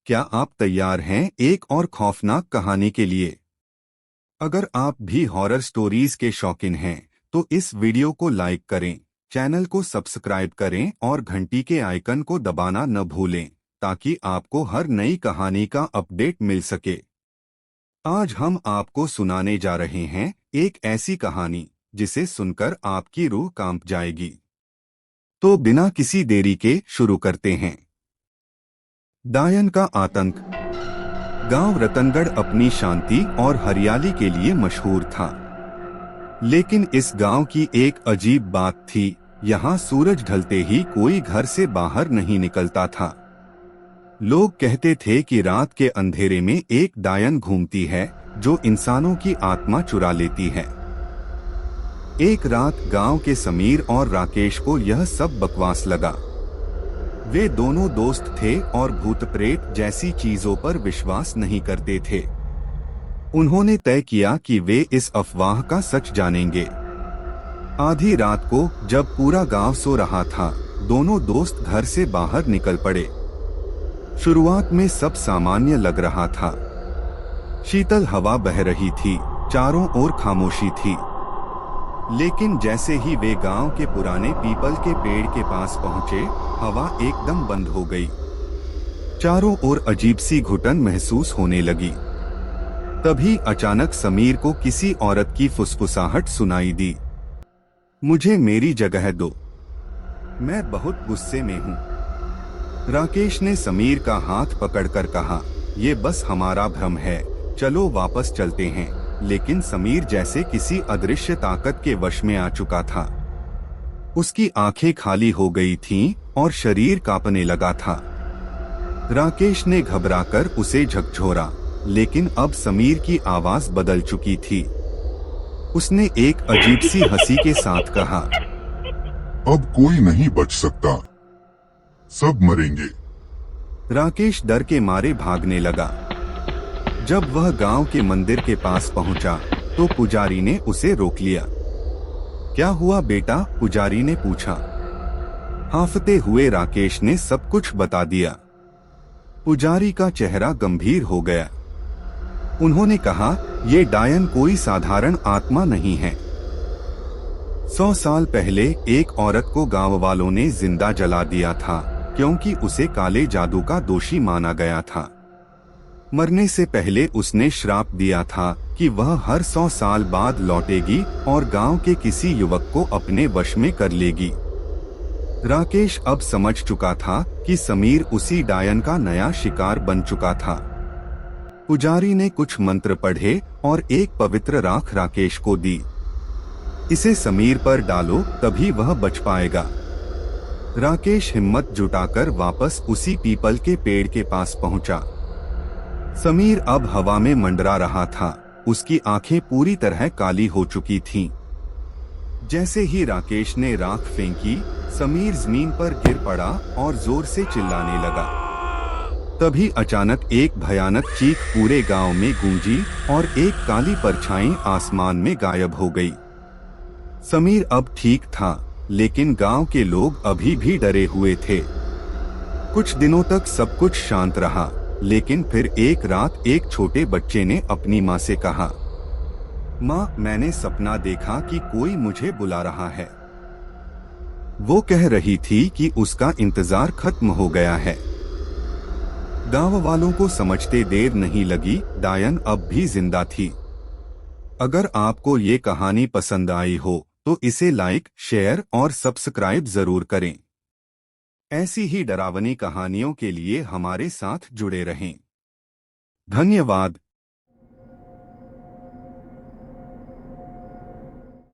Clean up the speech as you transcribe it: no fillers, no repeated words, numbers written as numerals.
क्या आप तैयार हैं एक और खौफनाक कहानी के लिए? अगर आप भी हॉरर स्टोरीज के शौकीन हैं, तो इस वीडियो को लाइक करें, चैनल को सब्सक्राइब करें और घंटी के आइकन को दबाना न भूलें, ताकि आपको हर नई कहानी का अपडेट मिल सके। आज हम आपको सुनाने जा रहे हैं एक ऐसी कहानी जिसे सुनकर आपकी रूह कांप जाएगी। तो बिना किसी देरी के शुरू करते हैं। डायन का आतंक। गांव रतनगढ़ अपनी शांति और हरियाली के लिए मशहूर था। लेकिन इस गांव की एक अजीब बात थी। यहाँ सूरज ढलते ही कोई घर से बाहर नहीं निकलता था। लोग कहते थे कि रात के अंधेरे में एक डायन घूमती है जो इंसानों की आत्मा चुरा लेती है। एक रात गांव के समीर और राकेश को यह सब बकवास लगा। वे दोनों दोस्त थे और भूत प्रेत जैसी चीजों पर विश्वास नहीं करते थे। उन्होंने तय किया कि वे इस अफवाह का सच जानेंगे। आधी रात को जब पूरा गांव सो रहा था, दोनों दोस्त घर से बाहर निकल पड़े। शुरुआत में सब सामान्य लग रहा था। शीतल हवा बह रही थी, चारों ओर खामोशी थी। लेकिन जैसे ही वे गांव के पुराने पीपल के पेड़ के पास पहुंचे, हवा एकदम बंद हो गई। चारों ओर अजीब सी घुटन महसूस होने लगी। तभी अचानक समीर को किसी औरत की फुसफुसाहट सुनाई दी। मुझे मेरी जगह दो, मैं बहुत गुस्से में हूँ। राकेश ने समीर का हाथ पकड़कर कहा, ये बस हमारा भ्रम है, चलो वापस चलते हैं। लेकिन समीर जैसे किसी अदृश्य ताकत के वश में आ चुका था। उसकी आंखें खाली हो गई थीं और शरीर कांपने लगा था। राकेश ने घबराकर उसे झकझोरा, लेकिन अब समीर की आवाज बदल चुकी थी। उसने एक अजीब सी हंसी के साथ कहा, अब कोई नहीं बच सकता, सब मरेंगे। राकेश डर के मारे भागने लगा। जब वह गांव के मंदिर के पास पहुंचा, तो पुजारी ने उसे रोक लिया। क्या हुआ बेटा? पुजारी ने पूछा। हांफते हुए राकेश ने सब कुछ बता दिया। पुजारी का चेहरा गंभीर हो गया। उन्होंने कहा, ये डायन कोई साधारण आत्मा नहीं है। 100 साल पहले एक औरत को गांव वालों ने जिंदा जला दिया था, क्योंकि उसे काले जादू का दोषी माना गया था। मरने से पहले उसने श्राप दिया था कि वह हर 100 साल बाद लौटेगी और गांव के किसी युवक को अपने वश में कर लेगी। राकेश अब समझ चुका था कि समीर उसी डायन का नया शिकार बन चुका था। पुजारी ने कुछ मंत्र पढ़े और एक पवित्र राख राकेश को दी। इसे समीर पर डालो, तभी वह बच पाएगा। राकेश हिम्मत जुटाकर वापस उसी पीपल के पेड़ के पास पहुंचा। समीर अब हवा में मंडरा रहा था। उसकी आंखें पूरी तरह काली हो चुकी थीं। जैसे ही राकेश ने राख फेंकी, समीर जमीन पर गिर पड़ा और जोर से चिल्लाने लगा। तभी अचानक एक भयानक चीख पूरे गांव में गूंजी और एक काली परछाई आसमान में गायब हो गई। समीर अब ठीक था, लेकिन गांव के लोग अभी भी डरे हुए थे। कुछ दिनों तक सब कुछ शांत रहा, लेकिन फिर एक रात एक छोटे बच्चे ने अपनी माँ से कहा, माँ, मैंने सपना देखा कि कोई मुझे बुला रहा है। वो कह रही थी कि उसका इंतजार खत्म हो गया है। गांव वालों को समझते देर नहीं लगी, डायन अब भी जिंदा थी। अगर आपको ये कहानी पसंद आई हो, तो इसे लाइक, शेयर और सब्सक्राइब जरूर करें। ऐसी ही डरावनी कहानियों के लिए हमारे साथ जुड़े रहें। धन्यवाद।